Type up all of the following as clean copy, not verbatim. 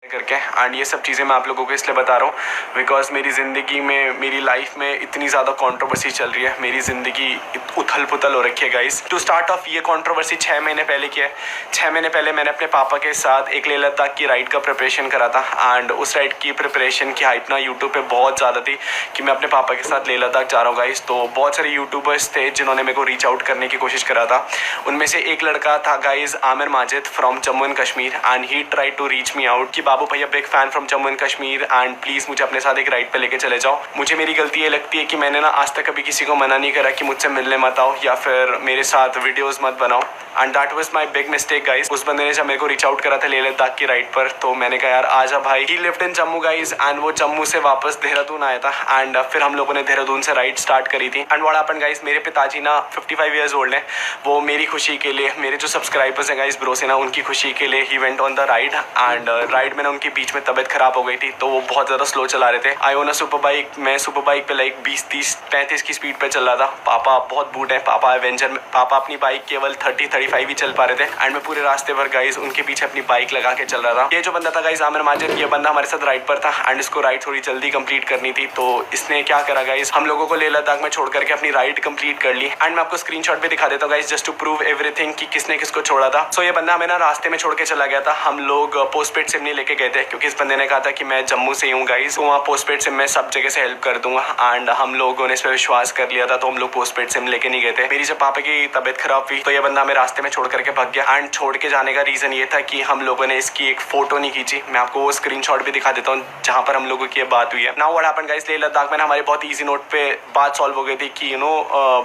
करके। एंड ये सब चीज़ें मैं आप लोगों को इसलिए बता रहा हूँ बिकॉज मेरी ज़िंदगी में, मेरी लाइफ में इतनी ज़्यादा कंट्रोवर्सी चल रही है, मेरी ज़िंदगी उथल पुथल हो रखी है गाइस। टू स्टार्ट ऑफ, ये कंट्रोवर्सी 6 महीने पहले की है। 6 महीने पहले मैंने अपने पापा के साथ एक लेह लद्दाख की राइड का प्रिपरेशन करा था। एंड उस राइड की प्रिपरेशन की हाइप ना यूट्यूब पे बहुत ज़्यादा थी कि मैं अपने पापा के साथ लेह लद्दाख जा रहा हूँ गाइस। तो बहुत सारे यूट्यूबर्स थे जिन्होंने मेरे को रीच आउट करने की कोशिश करा था। उनमें से एक लड़का था guys, Aamir Majid from Jammu and Kashmir. And he try to reach me out कि बाबू भैया big fan from Jammu and Kashmir and please मुझे अपने साथ एक राइड पे लेके चले जाओ। मुझे मेरी गलती ये लगती है कि मैंने ना आज तक कभी किसी को मना नहीं करा कि मुझसे मिलने मत आओ या फिर मेरे साथ वीडियोस मत बनाओ। And that was my big mistake guys. उस बंदे ने जब मेरे को रीच आउट करा था लेह लद्दाख की राइड पर, तो मैंने कहा यार आजा भाई। ही lived in Jammu guys and वो जम्मू से वापस देहरादून आया था। एंड फिर हम लोगों ने देहरादून से राइड स्टार्ट करी थी। एंड व्हाट हैपेंड गाइस, मेरे पिताजी ना 55 ईयर्स ओल्ड है। वो मेरी खुशी के लिए, मेरे जो सब्सक्राइबर्स हैं गाइस ब्रो से ना, उनकी खुशी के लिए he went on the ride. And ride में ना उनकी बीच में तबियत खराब हो गई थी, तो वो बहुत ज़्यादा स्लो चला रहे थे। आई ओन अ सुपर बाइक, मैं सुपर बाइक पे लाइक 20, 30, 35 की स्पीड पे चल रहा था। पापा बहुत बूढ़े हैं, पापा एवेंजर में, पापा अपनी बाइक केवल 30, 35 ही चल पा रहे थे। एंड मैं पूरे रास्ते भर गाइस उनके पीछे अपनी बाइक लगा के चल रहा था। ये जो बंदा था गाइस आमिर माजिद, ये बंदा हमारे साथ राइड पर था एंड इसको राइड थोड़ी जल्दी कंप्लीट करनी थी। तो इसने क्या करा गाइस, हम लोगों को लेह लद्दाख में छोड़ करके अपनी राइड कंप्लीट कर ली। एंड मैं आपको स्क्रीनशॉट भी दिखा देता हूँ guys, just to prove everything कि किसने किसको छोड़ा था। सो ये बंदा हमें ना रास्ते में छोड़ के चला गया था। हम लोग पोस्टपेड सिम नहीं लेके गए थे क्योंकि इस बंदे ने कहा था कि मैं जम्मू से हूँ गाइस, तो वहाँ पोस्टपेड सिम मैं सब जगह से हेल्प कर दूंगा। एंड हम लोगों ने इस पर विश्वास कर लिया था, तो हम लोग पोस्टपेड सिम लेके नहीं गए थे। मेरी जब पापा की तबियत खराब हुई तो ये बंदा हमें रास्ते में छोड़ करके भाग गया। एंड छोड़ के जाने का रीजन ये था कि हम लोगों ने इसकी एक फोटो नहीं खींची। मैं आपको वो स्क्रीनशॉट भी दिखा देता हूँ जहाँ पर हम लोगों की बात हुई है। Now what happened guys, Leh Ladakh में हमारे बहुत ईजी नोट पे बात सॉल्व हो गई थी कि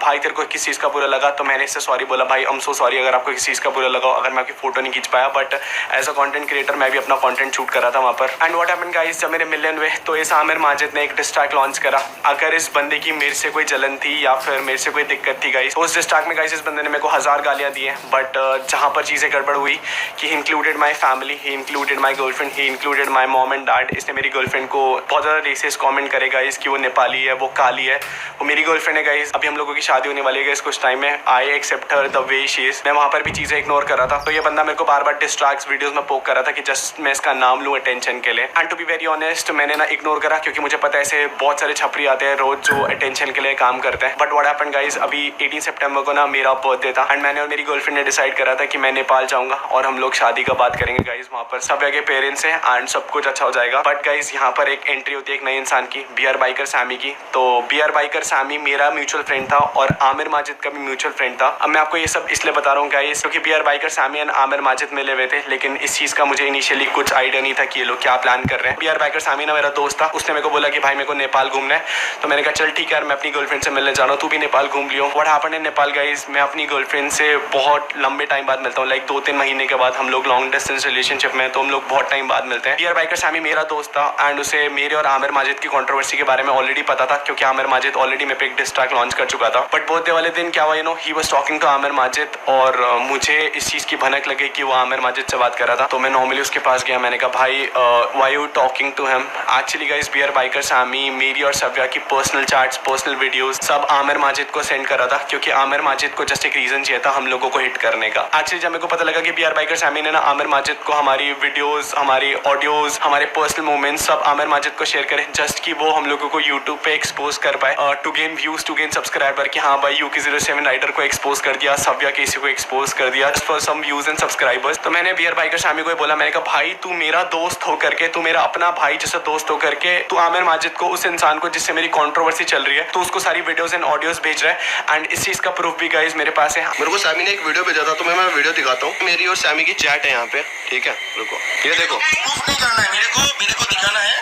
भाई तेरे को किस चीज़ का बुरा लगा। तो मैंने इससे सॉरी बोला, भाई आई एम सो सॉरी अगर आपको किस चीज़ का बुरा लगा, अगर मैं आपकी फोटो नहीं खींच पाया। But as a content creator मैं भी अपना कंटेंट शूट कर रहा था वहाँ पर। एंड व्हाट हैपेंड गाइस, जब मेरे मिलियन हुए तो इस आमिर माजिद ने एक डिस्ट्रैक्ट लॉन्च करा। अगर इस बंदे की मेरे से कोई जलन थी या फिर मेरे से कोई दिक्कत थी गाइस, तो उस डिस्ट्रैक्ट में गाइस इस बंदे ने मेरे को 1000 गालियाँ दी हैं। बट जहाँ पर चीज़ें गड़बड़ हुई कि he included my family, he included my girlfriend, he included my mom and dad. इसने मेरी गर्लफ्रेंड को बहुत ज़्यादा रेसिस्ट कमेंट करे गाइस कि वो नेपाली है, वो काली है। वो मेरी गर्लफ्रेंड है गाइस, अभी हम लोगों की शादी होने वाली है गाइस कुछ टाइम में। I accept her the way she is. मैं वहाँ पर भी चीज़ें इग्नोर कर रहा था। तो ये बंदा मेरे को बार बार डिस्ट्रैक्ट वीडियोस में पोक कर रहा था कि जस्ट मैं इसका नाम लूँ अटेंशन के लिए। And to be very honest, मैंने ना इग्नोर करा क्योंकि मुझे पता है ऐसे बहुत सारे छपरी आते हैं रोज जो अटेंशन के लिए काम करते हैं। बट व्हाट हैपेंड गाइस, अभी 18 सितंबर को ना मेरा बर्थडे था एंड मैंने और मेरी गर्लफ्रेंड ने डिसाइड करा था कि मैं नेपाल जाऊंगा और हम लोग शादी का बात करेंगे गाइस। वहाँ पर सब के पेरेंट्स हैं एंड सब कुछ अच्छा हो जाएगा। बट गाइस यहाँ पर एक एंट्री होती है एक नए इंसान की, बीआर बाइकर सैमी की। तो बीआर बाइकर सैमी मेरा म्यूचुअल फ्रेंड था और आमिर माजिद का भी म्यूचुअल फ्रेंड था। अब मैं आपको ये सब इसलिए बता रहा हूँ गाइस क्योंकि BR biker Sammy and Aamir Majid मिले हुए थे, लेकिन इस चीज का मुझे इनिशियली कुछ आइडिया नहीं था कि ये लोग क्या प्लान कर रहे हैं। बीआर बाइकर सैमी ना मेरा दोस्त था, उसने मेरे को बोला कि भाई मेरे को नेपाल घूमना है। तो मैंने कहा चल ठीक है, मैं अपनी गर्लफ्रेंड से मिलने जा रहा हूँ, तू भी नेपाल घूम लियो। What happened in Nepal guys, मैं अपनी गर्लफ्रेंड से बहुत लंबे टाइम बाद मिलता हूँ, लाइक 2-3 महीने के बाद। हम लोग लॉन्ग डिस्टेंस रिलेशनशिप में, तो हम लोग बहुत टाइम बाद मिलते हैं। बीआर बाइकर सैमी मेरा दोस्त था एंड उसे मेरे और आमिर माजिद की कंट्रोवर्सी के बारे में ऑलरेडी पता था क्योंकि आमिर माजिद ऑलरेडी मेरे पे एक डिस्ट्रैक्ट लॉन्च कर चुका था। बट बर्थडे वाले दिन क्या हुआ, he was talking to Aamir Majid और मुझे इस चीज की भनक लगी कि वो आमिर माजिद से बात कर रहा था। तो मैं नॉर्मली उसके पास गया, मैंने कहा भाई why you talking to him. Actually guys BR biker Sammy मेरी और सव्या की पर्सनल चैट्स, पर्सनल वीडियोस सब आमिर माजिद को सेंड करा था क्योंकि आमिर माजिद को जस्ट एक रीजन चाहिए था हम लोगों को हिट करने का। एक्चुअली जब मेरे को पता लगा कि बीआर बाइकर सैमी ने ना आमिर माजिद को हमारी वीडियोस, हमारी ऑडियोज, हमारे पर्सनल मोमेंट्स सब आमिर माजिद को शेयर करे जस्ट कि वो हम लोगों को यूट्यूब पे एक्सपोज कर पाए, to gain views, to gain subscriber कि हाँ भाई UK07 राइडर को एक्सपोज कर दिया, सव्या केसी को एक्सपोज कर दिया for some views and subscribers. तो मैंने बीआर बाइकर सैमी को बोला, मैंने कहा भाई तू मेरा दोस्त हो करके, तू मेरा अपना भाई जैसा दोस्त हो करके तू आमिर माजिद को, उस इंसान को जिससे मेरी कंट्रोवर्सी चल रही है, तो उसको सारी वीडियोस एंड ऑडियोस भेज रहा है। एंड इस चीज का प्रूफ भी गाइस मेरे पास है। मेरे को सैमी ने एक वीडियो भेजा था, तो मैं वीडियो दिखाता हूँ। मेरी और सैमी की चैट है यहाँ पे, ठीक है, रुको, ये देखो। प्रूफ नहीं करना है मेरे को दिखाना है।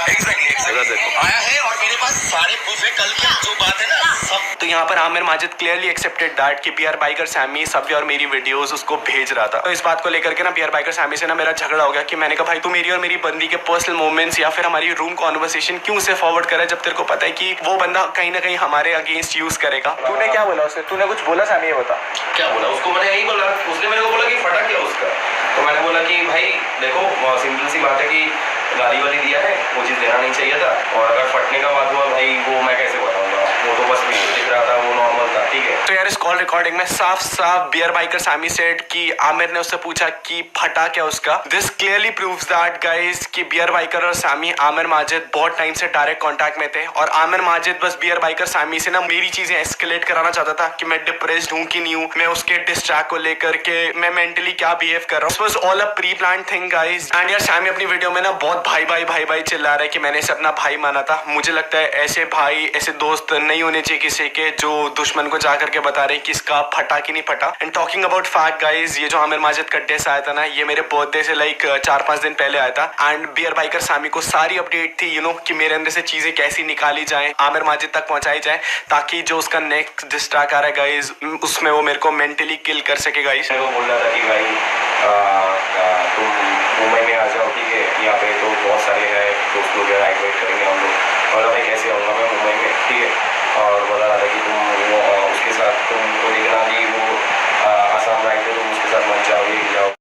एग्जैक्टली देखो आया है और मेरे पास सारे प्रूफ है, कल की जो बात है ना सब। तो यहाँ पर Aamir Majid clearly accepted that कि बीआर बाइकर सैमी सव्या और मेरी वीडियोस उसको भेज रहा था। तो इस बात को लेकर के ना बीआर बाइकर सैमी से ना मेरा झगड़ा हो गया कि मैंने कहा भाई तू मेरी और मेरी बंदी के पर्सनल मोमेंट्स या फिर हमारी रूम कॉन्वर्सेशन क्यों से फॉरवर्ड करे जब तेरे को पता है कि वो बंदा कहीं ना कहीं हमारे अगेंस्ट यूज करेगा। तूने क्या बोला उसे, तूने कुछ बोला सैमी, ये बता। क्या बोला उसको, मैंने यही बोला, उसने मेरे को बोला कि फटा क्या उसका। तो मैंने बोला कि भाई देखो सिंपल सी बात है कि गाली वाली दिया है, वो चीज़ देना नहीं चाहिए था। और अगर फटने का बात हुआ भाई, वो मैं कैसे बताऊंगा, वो तो बस वीडियो दिख रहा था, वो नॉर्मल था, ठीक है। तो यार इस कॉल रिकॉर्डिंग में साफ साफ बियर बाइकर सामी सेड कि आमिर ने उससे पूछा कि फटा क्या उसका। This clearly proves that guys कि बियर बाइकर और सामी आमिर माजिद बहुत टाइम से डायरेक्ट कांटेक्ट में थे, और आमिर माजिद बस बियर बाइकर सामी से ना मेरी चीजें एस्केलेट कराना चाहता था कि मैं डिप्रेस्ड हूँ कि नहीं हूँ, मैं उसके डिस्ट्रैक्ट को लेकर के मैं मेंटली क्या बिहेव कर रहा हूँ। Was all a pre plan thing guys. And यार सामी अपनी वीडियो में ना बहुत भाई भाई भाई भाई चिल्ला रहा है कि मैंने इसे अपना भाई माना था। मुझे लगता है ऐसे भाई ऐसे दोस्त नहीं होने चाहिए किसी के जो दुश्मन को जाकर के बता रहे कि इसका फटा कि नहीं फटा। And talking about fact guys, ये जो आमिर माजिद का डिस आया था ना, ये मेरे बर्थडे से लाइक 4-5 दिन पहले आया था। एंड बियर बाइकर सामी को सारी अपडेट थी यू नो कि मेरे अंदर से चीजें कैसी निकाली जाए, आमिर माजिद तक पहुंचाई जाए, ताकि जो उसका नेक्स्ट डिस्ट्रैक्ट आ रहा है गाइस उसमें वो मेरे को मेंटली किल कर सके गाइस। वो बोल रहा था कि भाई तुम मुंबई में आ जाओ, ठीक है, यहाँ पे तो बहुत सारे हैं दोस्त लोग हैं, राइड वाइड करेंगे हम लोग। बोला भाई कैसे आऊँगा मैं मुंबई में, ठीक है। और बोला रहा था कि तुम उसके साथ तुमको देखना कि वो आसाम राइड पे तुम उसके साथ मत जाओ, ये जाओ।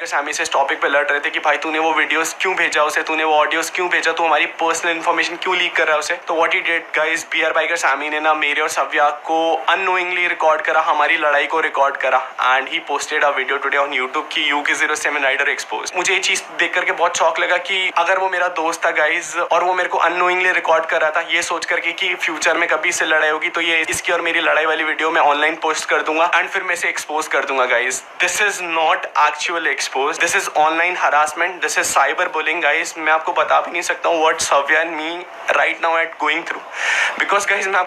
सामी से इस टॉपिक पे लड़ रहे थे कि भाई तूने वो वीडियोस क्यों भेजा उसे, तूने वो ऑडियोस क्यों भेजा, तू हमारी पर्सनल इन्फॉर्मेशन क्यों लीक कर रहा है उसे। तो what he did guys, bear biker Sami ने ना मेरे और सव्या को अननोइंगली रिकॉर्ड करा, हमारी लड़ाई को रिकॉर्ड करा, and he posted a video today on YouTube की UK07 राइडर एक्सपोज। मुझे ये चीज देख करके बहुत शौक लगा कि अगर वो मेरा दोस्त था गाइज और वो मेरे को अननोइंगली रिकॉर्ड कर रहा था, ये सोच करके कि फ्यूचर में कभी इससे लड़ाई होगी तो ये इसकी और मेरी लड़ाई वाली वीडियो मैं ऑनलाइन पोस्ट कर दूंगा एंड फिर मैं इसे एक्सपोज कर दूंगा guys. This is not actual expose, this is online harassment, this is cyber bullying guys. मैं आपको बता भी नहीं सकता हूँ what Savya and me right now at going through, because guys मैं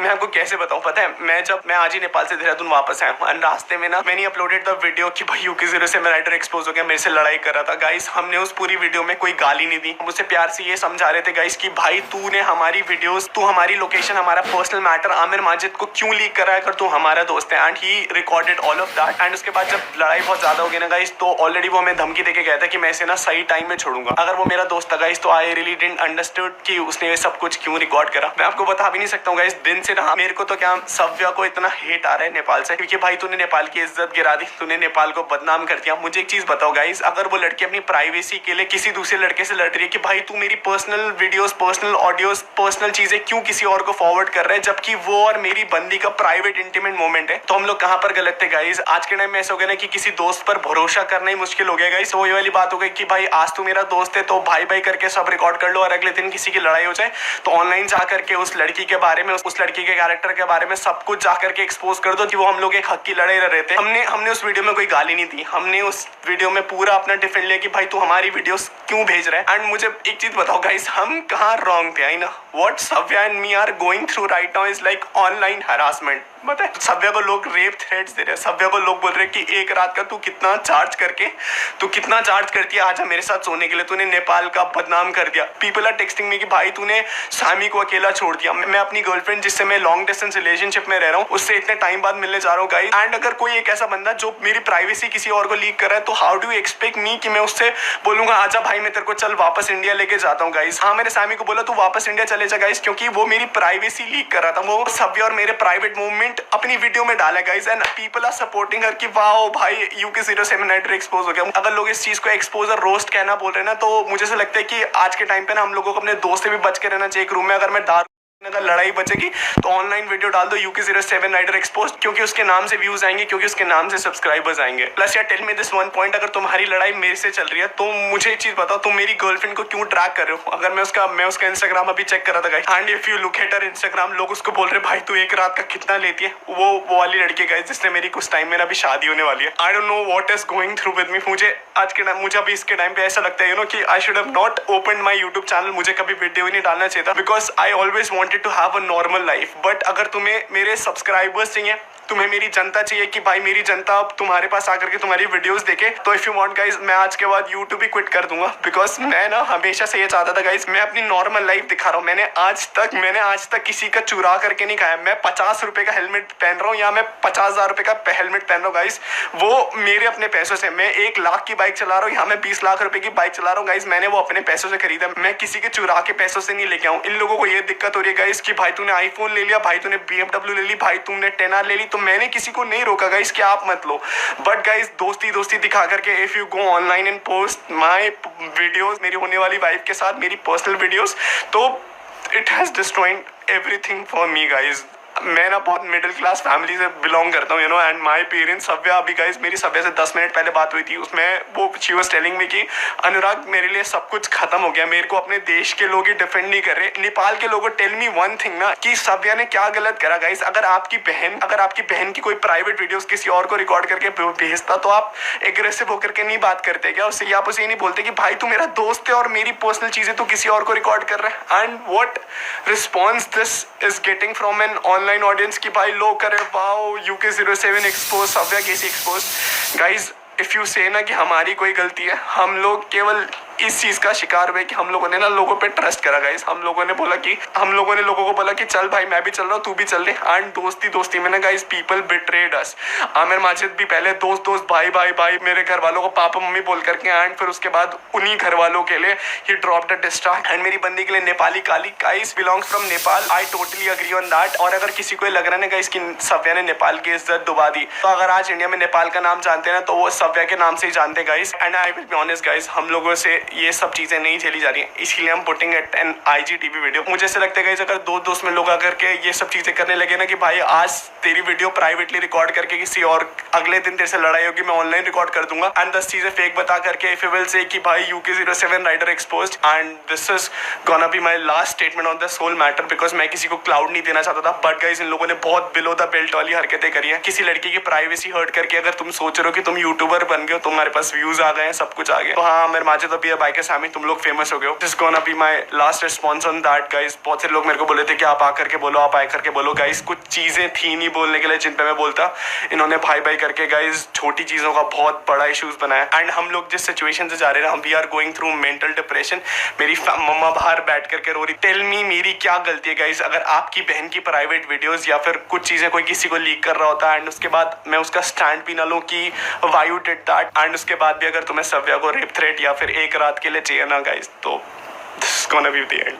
आपको कैसे बताऊँ। पता है मैं आज ही नेपाल से देहरादून वापस आया हूँ एंड रास्ते में ना मैंने अपलोडेड द वीडियो कि भाई UK07 राइडर एक्सपोज हो गया, मेरे से लड़ाई कर रहा था गाइस। हमने उस पूरी वीडियो में कोई गाली नहीं दी, हम उसे प्यार से ये समझा रहे थे गाइस कि भाई तूने हमारी वीडियोस, तू हमारी लोकेशन, हमारा पर्सनल मैटर आमिर माजिद को क्यों लीक कर रहा है अगर तू हमारा दोस्त है। And he recorded all of that. And उसके बाद जब लड़ाई बहुत ज्यादा हो गई ना गाइस, तो ऑलरेडी वो हमें धमकी देके गया था कि मैं इसे ना सही टाइम में छोड़ूंगा। अगर वो मेरा दोस्त था गाइस तो आई रियली डिडंट अंडरस्टूड कि उसने ये सब कुछ क्यों रिकॉर्ड करा। मैं आपको बता भी नहीं सकता हूँ गाइस, दिन से ना मेरे को तो क्या सव्या को इतना हेट आ रहा है नेपाल से, क्योंकि भाई तूने नेपाल की इज्जत गिरा दी, तूने नेपाल को बदनाम कर दिया। मुझे एक चीज बताओ गाइस, अगर वो लड़की अपनी प्राइवेसी के लिए किसी दूसरे लड़के से लड़ रही है कि भाई तू मेरी personal videos, personal audios, personal चीजें क्यों किसी और को फॉरवर्ड कर रहे हैं, जबकि वो और मेरी बंदी का प्राइवेट इंटीमेट मोमेंट है, तो हम लोग कहाँ पर गलत थे गाइस। आज के टाइम में ऐसा हो गया ना कि किसी दोस्त पर भरोसा करना ही मुश्किल हो गया गाइस। वो ये वाली बात हो गई कि भाई आज तू मेरा दोस्त है तो भाई भाई करके सब रिकॉर्ड कर लो, और अगले दिन किसी की लड़ाई हो जाए तो ऑनलाइन जाकर के उस लड़की के बारे में, उस लड़की के कैरेक्टर के बारे में सब कुछ जाकर के एक्सपोज कर दो कि वो हम लोग एक हक की लड़ाई लड़ रहे थे। हमने उस वीडियो में कोई गाली नहीं दी, हमने उस वीडियो में पूरा अपना डिफेंड लिया कि भाई तू हमारी वीडियोस क्यों भेज रहा है। एंड मुझे एक चीज बताओ गाइस, हम कहाँ रॉन्ग थे, आई ना what Savya and me are going through right now is like online harassment. मतलब सव्या को लोग रेप थ्रेट्स दे रहे हैं, सव्या को लोग बोल रहे हैं कि एक रात का तू कितना चार्ज करती है आजा मेरे साथ सोने के लिए, तूने नेपाल का बदनाम कर दिया। पीपल आर टेक्सटिंग मी कि भाई तूने सामी को अकेला छोड़ दिया। मैं अपनी गर्लफ्रेंड जिससे मैं लॉन्ग डिस्टेंस रिलेशनशिप में रह रहा हूँ उससे इतने टाइम बाद मिलने जा रहा हूँ गाइस। एंड अगर कोई एक ऐसा बंदा जो मेरी प्राइवेसी किसी और को लीक कर रहा है तो how do you expect me कि मैं उससे बोलूंगा आजा भाई मैं तेरे को चल वापस इंडिया लेके जाता हूँ गाइस। हाँ मैंने सामी को बोला तू वापस इंडिया चले जा गाइस, क्योंकि वो मेरी प्राइवेसी लीक कर रहा था, वो सव्या और मेरे प्राइवेट मूवमेंट अपनी वीडियो में डाला guys. And people are supporting her कि वाओ भाई UK07 राइडर एक्सपोज हो गया। अगर लोग इस चीज को एक्सपोज और रोस्ट कहना बोल रहे हैं ना, तो मुझे ऐसा लगता है कि आज के टाइम पे ना हम लोगों को अपने दोस्त से भी बच के रहना चाहिए। एक रूम में अगर मैं अगर लड़ाई बचेगी तो ऑनलाइन वीडियो डाल दो UK07 राइडर एक्सपोज, क्योंकि उसके नाम से व्यूज आएंगे, क्योंकि उसके नाम से सब्सक्राइबर्स आएंगे। प्लस यार tell me this one point, अगर तुम्हारी लड़ाई मेरे से चल रही है तो मुझे एक चीज बताओ, तुम मेरी गर्लफ्रेंड को क्यों ट्रैक कर रहे हो। अगर मैं उसका इंस्टाग्राम अभी चेक कर रहा था guys, and if you look at her Instagram, लोग उसको बोल रहे भाई तू एक रात का कितना लेती है। वो वाली लड़की गाइस जिसने मेरी कुछ टाइम में अभी शादी होने वाली है। I don't know what is going through with me. मुझे अभी इसके टाइम पे ऐसा लगता है कि I should have not open my YouTube channel, मुझे कभी वीडियो ही नहीं डालना चाहिए था, because I always wanted to have a normal life. But अगर तुम्हें मेरे सब्सक्राइबर्स चाहिए, तुम्हें मेरी जनता चाहिए कि भाई मेरी जनता अब तुम्हारे पास आकर के तुम्हारी वीडियोस देखे, तो इफ यू वांट गाइस मैं आज के बाद यूट्यूब ही क्विट कर दूंगा, बिकॉज मैं ना हमेशा से ये चाहता था गाइस, मैं अपनी नॉर्मल लाइफ दिखा रहा हूँ। मैंने आज तक किसी का चुरा करके नहीं खाया। मैं 50 रुपए का हेलमेट पहन रहा हूँ या मैं 50,000 रुपए का हेलमेट पहन रहा हूँ गाइस, वो मेरे अपने पैसों से। मैं 1 लाख की बाइक चला रहा हूँ, यहाँ मैं 20 लाख रुपए की बाइक चला रहा हूँ गाइस, मैंने वो अपने पैसों से खरीदा, मैं किसी के चुरा के पैसों से नहीं लेके आऊँ। इन लोगों को ये दिक्कत हो रही है गाइस कि भाई तूने आईफोन ले लिया, भाई तूने BMW ले ली, भाई तुमने 10R ले ली, तो मैंने किसी को नहीं रोका गाइस कि आप मत लो, बट गाइस दोस्ती दोस्ती दिखा करके if you go online and post my videos, मेरी होने वाली वाइफ के साथ मेरी पर्सनल वीडियोज, तो it has destroyed everything for me guys. मैं ना बहुत मिडिल क्लास फैमिली से बिलोंग करता हूँ, you know, and my parents, Savya अभी गाइस मेरी सव्या से 10 मिनट पहले बात हुई थी, उसमें वो शी वाज टेलिंग मी कि अनुराग मेरे लिए सब कुछ खत्म हो गया, मेरे को अपने देश के लोग ही डिफेंड नहीं कर रहे। नेपाल के लोगों टेल मी वन थिंग ना कि सव्या ने क्या गलत करा गाइस। अगर आपकी बहन की कोई प्राइवेट वीडियोस किसी और को रिकॉर्ड करके भेजता तो आप एग्रेसिव होकर के नहीं बात करते क्या उससे, या आप उसे नहीं बोलते कि भाई तू मेरा दोस्त है और मेरी पर्सनल चीजें तू किसी और को रिकॉर्ड कर रहा है। And what response this is getting from an online audience की भाई लोग करे वाओ UK07 एक्सपोज, सव्या केसी expose. Guys if you say ना कि हमारी कोई गलती है, हम लोग केवल इस चीज का शिकार हुए कि हम लोगों ने ना लोगों पे ट्रस्ट करा गाइस। हम लोगों ने लोगों को बोला कि चल भाई मैं भी चल रहा हूँ, तू भी चल ले, एंड दोस्ती दोस्ती में ना गाइस पीपल बिट्रेड अस। आमिर माजिद भी पहले दोस्त भाई भाई भाई मेरे घर वालों को पापा मम्मी बोल करके, एंड फिर उसके बाद उन्हीं घर वालों के लिए ही ड्रॉप्ड अ डिस्ट्रैक्ट। एंड मेरी बंदी के लिए नेपाली काली guys belongs from Nepal, I totally agree on that. और अगर किसी को लग रहा है गाइस कि सव्या ने नेपाल की इज्जत डुबा दी, तो अगर आज इंडिया में नेपाल का नाम जानते हैं ना तो वो सव्या के नाम से ही जानते guys. And I will be honest guys, हम लोगों से ये सब चीजें नहीं झेली जा रही है, इसीलिए हम putting it an IGTV video. मुझे ऐसा लगता है गाइस अगर दोस्त में लोग आकर के ये सब चीजें करने लगे ना कि भाई आज तेरी वीडियो प्राइवेटली रिकॉर्ड करके किसी और, अगले दिन तेरे से लड़ाई होगी मैं ऑनलाइन रिकॉर्ड कर दूंगा, एंड 10 चीजें फेक बता करके इफ यू विल से कि भाई UK07 rider exposed, and this is gonna be my last statement on this whole matter, because मैं किसी को क्लाउड नहीं देना चाहता था। बट गाइस इन लोगों ने बहुत बिलो द बेल्ट वाली हरकतें करी है, किसी लड़की की प्राइवेसी हर्ट करके। अगर तुम सोच रहे हो कि तुम यूट्यूबर बन गए हो, तुम्हारे पास व्यूज आ गए, सब कुछ आ गया, तो हाँ मेरे माजिद अभी बाइक सामी तुम लोग फेमस हो गए हो। This gonna be my last response on that guys. बहुत से लोग मेरे को बोले थे कि आप आकर के बोलो, आप आकर के बोलो। गाइस कुछ चीजें थी नहीं बोलने के लिए जिन पे मैं बोलता, इन्होंने भाई भाई करके गाइस छोटी चीजों का बहुत बड़ा इश्यूज बनाया। एंड हम लोग जिस सिचुएशन से जा रहे हैं, हम we are going through mental depression. मेरी मम्मा बाहर बैठ करके रो रही। टेल मी मेरी क्या गलती है गाइस? अगर आपकी बहन की प्राइवेट वीडियोस या फिर कुछ चीजें कोई किसी को लीक कर रहा होता है एंड उसके बाद मैं उसका स्टैंड भी ना लूं कि why you did that, and उसके बाद भी अगर तुम्हें सव्या को रेप थ्रेट या फिर एक रात के लिए चाहिए ना गाइस, तो this is gonna be the end.